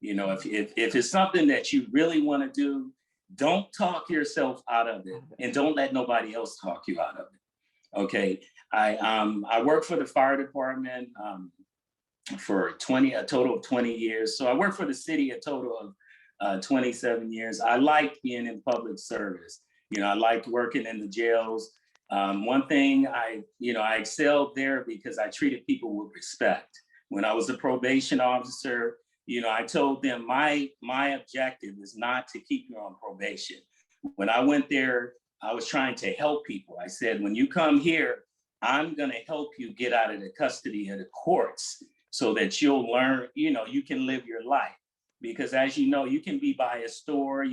S6: You know, if it's something that you really want to do, don't talk yourself out of it and don't let nobody else talk you out of it. Okay. I worked for the fire department for a total of 20 years. So I worked for the city a total of 27 years. I liked being in public service. You know, I liked working in the jails. One thing I excelled there because I treated people with respect. When I was a probation officer, you know, I told them my objective is not to keep you on probation. When I went there, I was trying to help people. I said, when you come here, I'm going to help you get out of the custody of the courts so that you'll learn, you know, you can live your life. Because as you know, you can be by a store,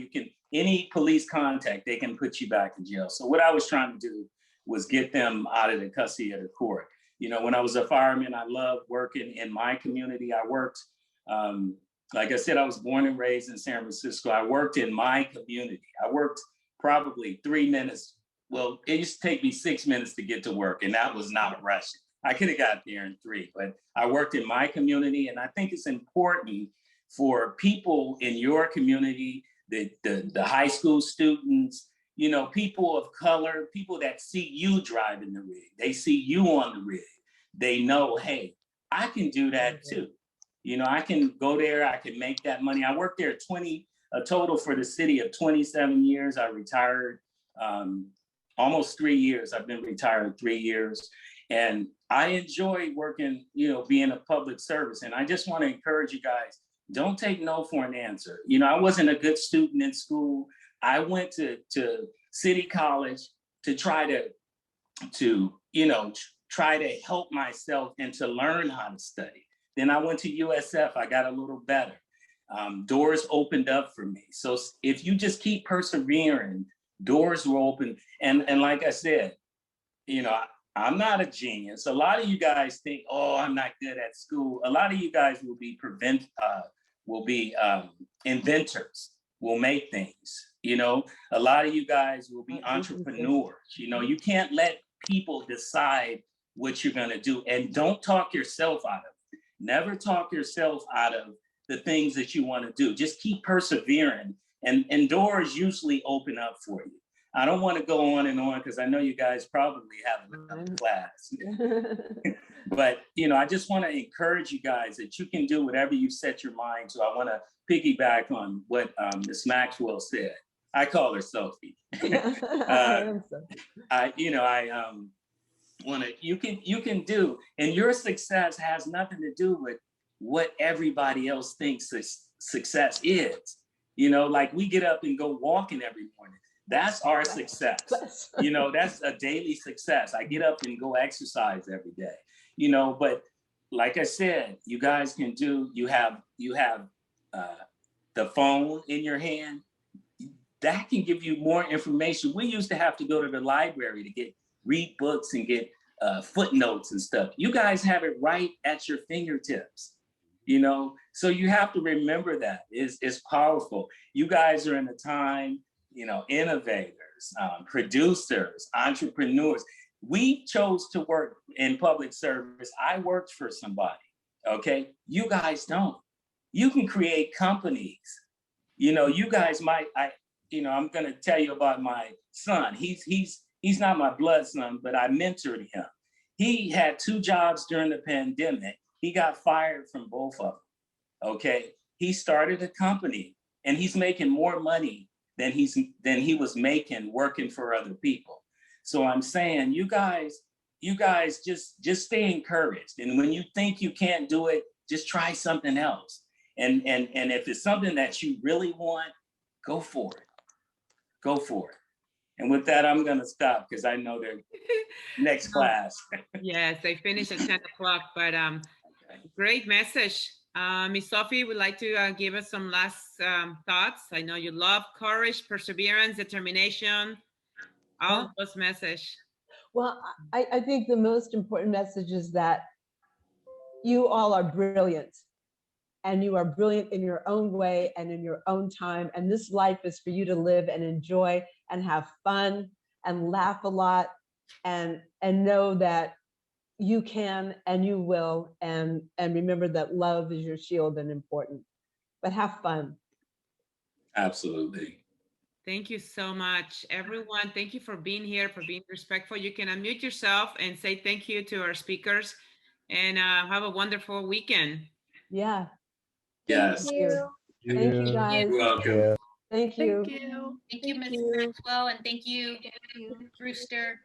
S6: any police contact, they can put you back in jail. So what I was trying to do was get them out of the custody of the court. You know, when I was a fireman, I loved working in my community. I worked, like I said, I was born and raised in San Francisco. I worked in my community. I worked probably 3 minutes. Well, it used to take me 6 minutes to get to work, and that was not rushing. I could have got there in 3, but I worked in my community, and I think it's important for people in your community, the high school students, you know, people of color, people that see you driving the rig, they see you on the rig, they know, hey, I can do that too. You know, I can go there, I can make that money. I worked there a total for the city of 27 years. I retired almost 3 years. I've been retired 3 years. And I enjoy working, you know, being a public service. And I just want to encourage you guys, don't take no for an answer. You know, I wasn't a good student in school. I went to City College to try to help myself and to learn how to study. Then I went to USF, I got a little better. Doors opened up for me. So if you just keep persevering, doors will open. And like I said, you know, I'm not a genius. A lot of you guys think, oh, I'm not good at school. A lot of you guys will be inventors, will make things. You know, a lot of you guys will be entrepreneurs. You know, you can't let people decide what you're going to do, and don't talk yourself out of it. Never talk yourself out of the things that you want to do. Just keep persevering, and doors usually open up for you. I don't want to go on and on because I know you guys probably have another class. But, you know, I just want to encourage you guys that you can do whatever you set your mind to. I want to piggyback on what Miss Maxwell said. I call her Sophie. You can do, and your success has nothing to do with what everybody else thinks success is. You know, like we get up and go walking every morning. That's our success. You know, that's a daily success. I get up and go exercise every day, you know, but like I said, you guys can do, you have the phone in your hand. That can give you more information. We used to have to go to the library to read books and get footnotes and stuff. You guys have it right at your fingertips, you know? So you have to remember that. It's powerful. You guys are in a time, you know, innovators, producers, entrepreneurs. We chose to work in public service. I worked for somebody, okay? You guys don't. You can create companies. You know, you guys might, I'm gonna tell you about my son. He's not my blood son, but I mentored him. He had 2 jobs during the pandemic. He got fired from both of them, okay? He started a company and he's making more money than he was making working for other people. So I'm saying, you guys just stay encouraged. And when you think you can't do it, just try something else. And if it's something that you really want, go for it. Go for it. And with that, I'm gonna stop because I know they're next class.
S2: Yes, they finish at 10 o'clock, but great message. Miss Sophie would like to give us some last thoughts. I know you love courage, perseverance, determination, all of those messages.
S3: Well, I think the most important message is that you all are brilliant, and you are brilliant in your own way and in your own time. And this life is for you to live and enjoy and have fun and laugh a lot and know that you can and you will, and remember that love is your shield and important. But have fun.
S6: Absolutely.
S2: Thank you so much, everyone. Thank you for being here, for being respectful. You can unmute yourself and say thank you to our speakers, and have a wonderful weekend.
S3: Yeah.
S6: Yes.
S3: Thank you. Thank you, guys.
S6: You're welcome.
S3: Thank you.
S5: Thank you, Ms. Maxwell, and thank you, Brewster.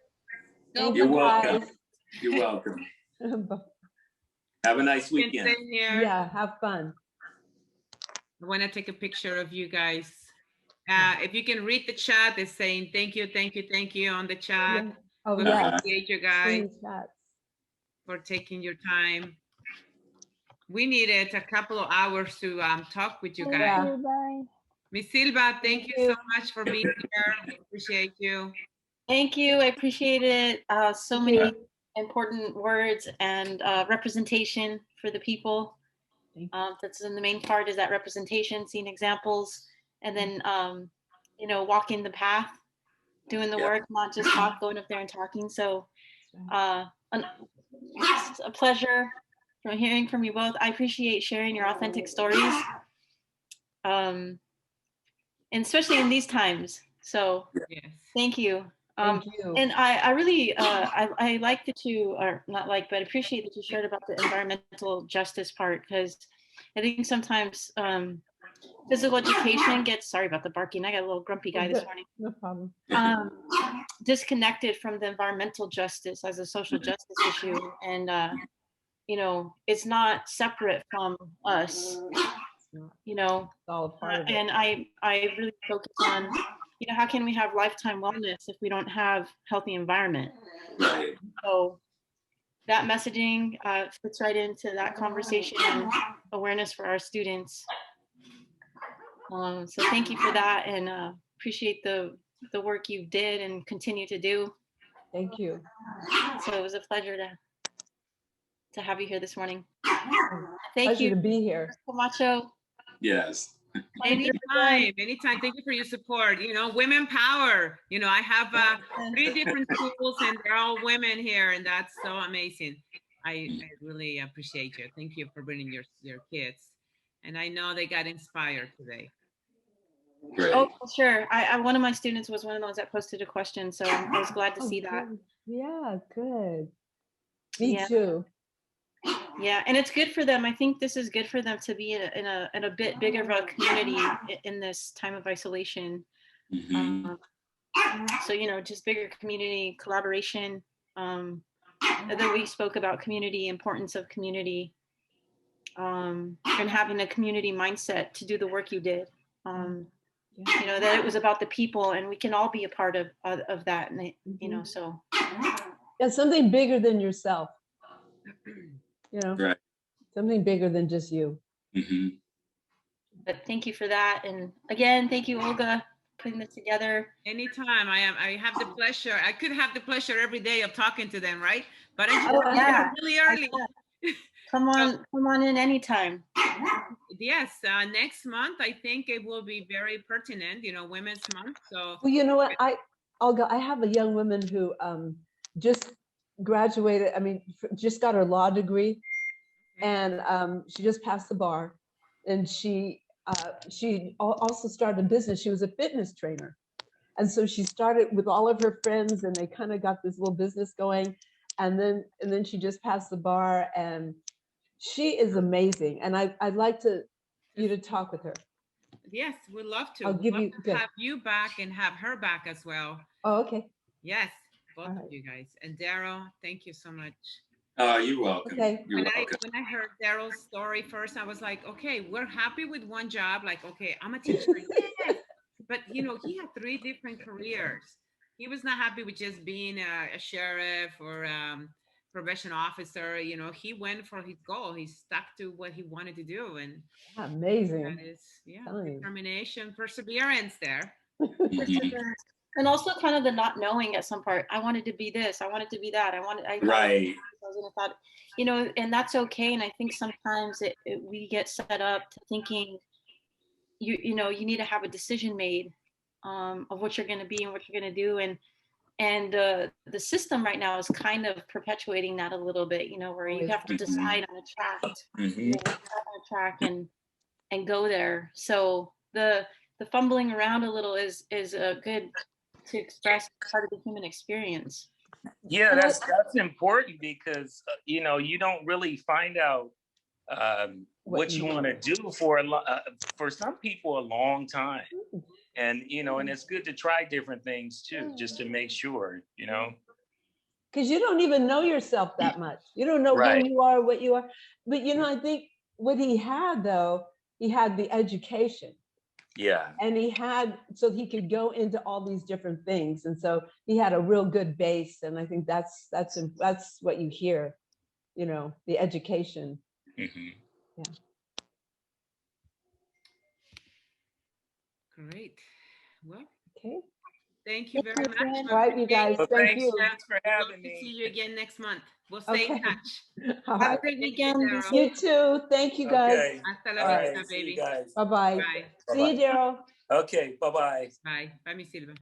S6: You're welcome. You're welcome. Have a nice weekend.
S3: Yeah, have fun.
S2: I want to take a picture of you guys. If you can read the chat, it's saying thank you, thank you, thank you on the chat.
S3: Yeah. Oh,
S2: we
S3: yes.
S2: appreciate you guys for taking your time. We needed a couple of hours to talk with you guys.
S3: Yeah.
S7: Bye.
S2: Miss Silva, thank you so much for being here. We appreciate you.
S1: Thank you. I appreciate it. So many important words and representation for the people. That's in the main part, is that representation, seeing examples, and then walking the path, doing the work, not just going up there and talking. So it's a pleasure from hearing from you both. I appreciate sharing your authentic stories, and especially in these times. So thank you.
S3: Thank you.
S1: And I really, I like that you, or not like, but appreciate that you shared about the environmental justice part, because I think sometimes physical education gets, sorry about the barking, I got a little grumpy guy this morning.
S3: No problem.
S1: Disconnected from the environmental justice as a social justice issue. And, it's not separate from us,
S3: It's all a part of it.
S1: and I really focus on, how can we have lifetime wellness if we don't have healthy environment?
S6: Right.
S1: So that messaging fits right into that conversation and awareness for our students. So thank you for that, and appreciate the work you did and continue to do.
S3: Thank you.
S1: So it was a pleasure to have you here this morning. Thank
S3: Pleasure
S1: you,
S3: to be here.
S1: Camacho.
S6: Yes.
S2: Anytime. Thank you for your support. You know, women power. You know, I have 3 different schools and they're all women here, and that's so amazing. I really appreciate you. Thank you for bringing your kids. And I know they got inspired today.
S6: Great.
S1: Oh, sure. One of my students was one of those that posted a question, so I was glad to see that.
S3: Good. Yeah, good. Me
S1: Yeah.
S3: too.
S1: Yeah, and it's good for them. I think this is good for them to be in a bit bigger of a community in this time of isolation.
S6: Mhm.
S1: So, you know, just bigger community collaboration. And then we spoke about community, importance of community, and having a community mindset to do the work you did. You know, that it was about the people, and we can all be a part of that. And you know, so
S3: Yeah, something bigger than yourself. You know,
S6: Right.
S3: something bigger than just you.
S6: Mhm.
S1: but thank you for that. And again, thank you, Olga, putting this together.
S2: Anytime. I have the pleasure. I could have the pleasure every day of talking to them, right? But I just
S1: Oh, yeah.
S2: really early.
S1: Come on in anytime.
S2: Yes, next month I think it will be very pertinent, you know, Women's Month. So
S3: Well, you know what? Olga, I have a young woman who just graduated. I mean, just got her law degree, and she just passed the bar, and she also started a business. She was a fitness trainer, and so she started with all of her friends, and they kind of got this little business going, and then she just passed the bar, and she is amazing. And I'd like you to talk with her.
S2: yes, we'd love to.
S3: I'll
S2: We'd
S3: give
S2: love
S3: you
S2: to
S3: good.
S2: have you back and have her back as well.
S3: Oh, okay.
S2: Yes, both
S3: All
S2: of
S3: right.
S2: you guys. And Darryl, thank you so much.
S6: You're welcome.
S3: Okay.
S6: You're welcome.
S2: When I heard Darryl's story first, I was like, okay, we're happy with one job. Like, okay, I'm a teacher. Yes. But you know, he had 3 different careers. He was not happy with just being a sheriff or probation officer. You know, he went for his goal. He stuck to what he wanted to do, and
S3: Amazing.
S2: that is, yeah, determination, perseverance there.
S6: Mhm.
S1: And also kind of the not knowing at some part. I wanted to be this. I wanted to be that.
S6: Right.
S1: I thought, you know, and that's okay. And I think sometimes we get set up to thinking, you know, you need to have a decision made of what you're going to be and what you're going to do. And the system right now is kind of perpetuating that a little bit, you know, where you have to decide on a track, you know, on a track and go there. So the fumbling around a little is good to express part of the human experience.
S6: Yeah, that's important because you know, you don't really find out what you want to do for some people a long time, and you know, and it's good to try different things too, just to make sure, you know.
S3: Because you don't even know yourself that much. You don't know who you are, what you are. But you know, I think what he had though, he had the education.
S6: Yeah.
S3: And he had, so he could go into all these different things. And so he had a real good base. And I think that's what you hear, you know, the education.
S6: Mm-hmm.
S3: Yeah.
S2: Great. Well,
S3: okay.
S2: Thank you very much.
S3: All right, you guys.
S6: Well,
S3: thank you.
S6: Thanks for having me.
S2: See you again next month. We'll stay in touch.
S3: All
S1: Have
S3: right.
S1: a great weekend.
S3: You too. Thank you guys.
S6: Okay.
S2: Hasta la
S6: All right.
S2: vista,
S6: See you
S2: baby.
S6: guys.
S3: Bye-bye.
S2: Bye.
S3: See you, Darryl.
S6: Okay. Bye-bye.
S2: Bye. Bye, mi Silva.